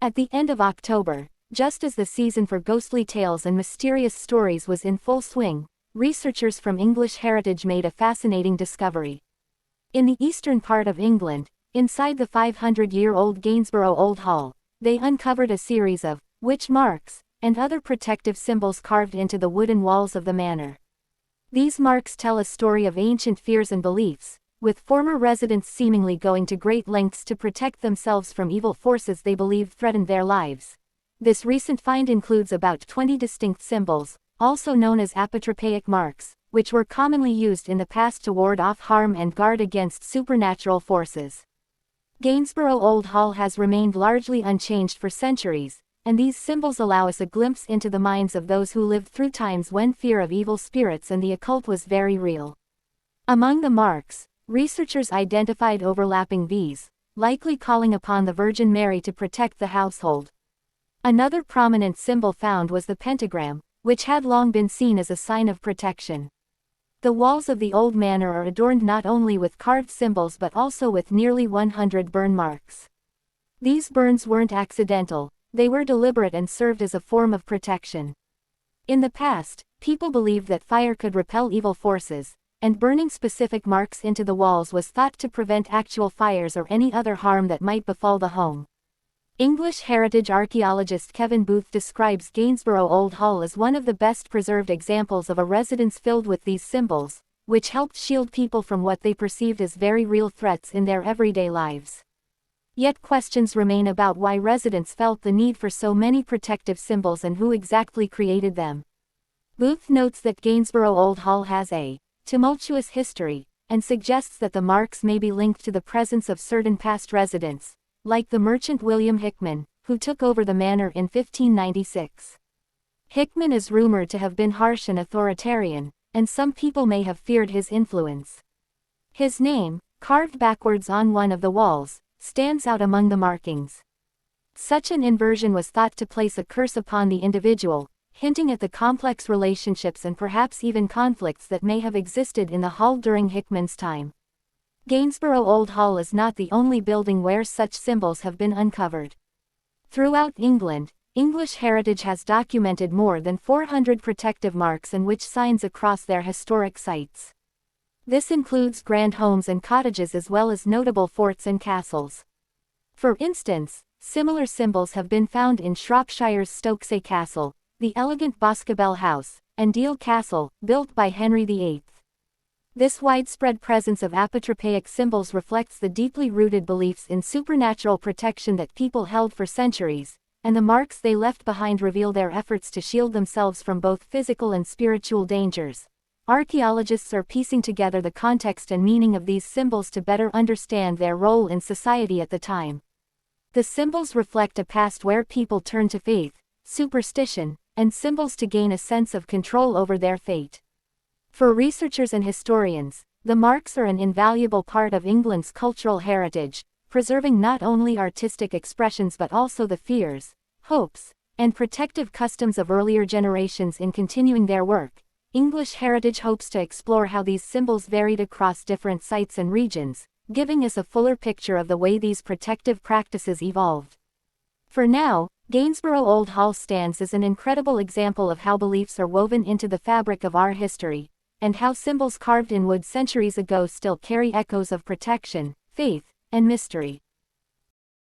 At the end of October, just as the season for ghostly tales and mysterious stories was in full swing, researchers from English Heritage made a fascinating discovery. In the eastern part of England, inside the 500-year-old Gainsborough Old Hall, they uncovered a series of witch marks and other protective symbols carved into the wooden walls of the manor. These marks tell a story of ancient fears and beliefs, with former residents seemingly going to great lengths to protect themselves from evil forces they believed threatened their lives. This recent find includes about 20 distinct symbols, also known as apotropaic marks, which were commonly used in the past to ward off harm and guard against supernatural forces. Gainsborough Old Hall has remained largely unchanged for centuries, and these symbols allow us a glimpse into the minds of those who lived through times when fear of evil spirits and the occult was very real. Among the marks, researchers identified overlapping V's, likely calling upon the Virgin Mary to protect the household. Another prominent symbol found was the pentagram, which had long been seen as a sign of protection. The walls of the old manor are adorned not only with carved symbols but also with nearly 100 burn marks. These burns weren't accidental, they were deliberate and served as a form of protection. In the past, people believed that fire could repel evil forces, and burning specific marks into the walls was thought to prevent actual fires or any other harm that might befall the home. English heritage archaeologist Kevin Booth describes Gainsborough Old Hall as one of the best preserved examples of a residence filled with these symbols, which helped shield people from what they perceived as very real threats in their everyday lives. Yet questions remain about why residents felt the need for so many protective symbols and who exactly created them. Booth notes that Gainsborough Old Hall has a tumultuous history, and suggests that the marks may be linked to the presence of certain past residents, like the merchant William Hickman, who took over the manor in 1596. Hickman is rumored to have been harsh and authoritarian, and some people may have feared his influence. His name, carved backwards on one of the walls, stands out among the markings. Such an inversion was thought to place a curse upon the individual, hinting at the complex relationships and perhaps even conflicts that may have existed in the hall during Hickman's time. Gainsborough Old Hall is not the only building where such symbols have been uncovered. Throughout England, English Heritage has documented more than 400 protective marks and witch signs across their historic sites. This includes grand homes and cottages as well as notable forts and castles. For instance, similar symbols have been found in Shropshire's Stokesay Castle, the elegant Boscobel House, and Deal Castle, built by Henry VIII. This widespread presence of apotropaic symbols reflects the deeply rooted beliefs in supernatural protection that people held for centuries, and the marks they left behind reveal their efforts to shield themselves from both physical and spiritual dangers. Archaeologists are piecing together the context and meaning of these symbols to better understand their role in society at the time. The symbols reflect a past where people turned to faith, superstition, and symbols to gain a sense of control over their fate. For researchers and historians, the marks are an invaluable part of England's cultural heritage, preserving not only artistic expressions but also the fears, hopes, and protective customs of earlier generations. In continuing their work, English Heritage hopes to explore how these symbols varied across different sites and regions, giving us a fuller picture of the way these protective practices evolved. For now, Gainsborough Old Hall stands as an incredible example of how beliefs are woven into the fabric of our history, and how symbols carved in wood centuries ago still carry echoes of protection, faith, and mystery.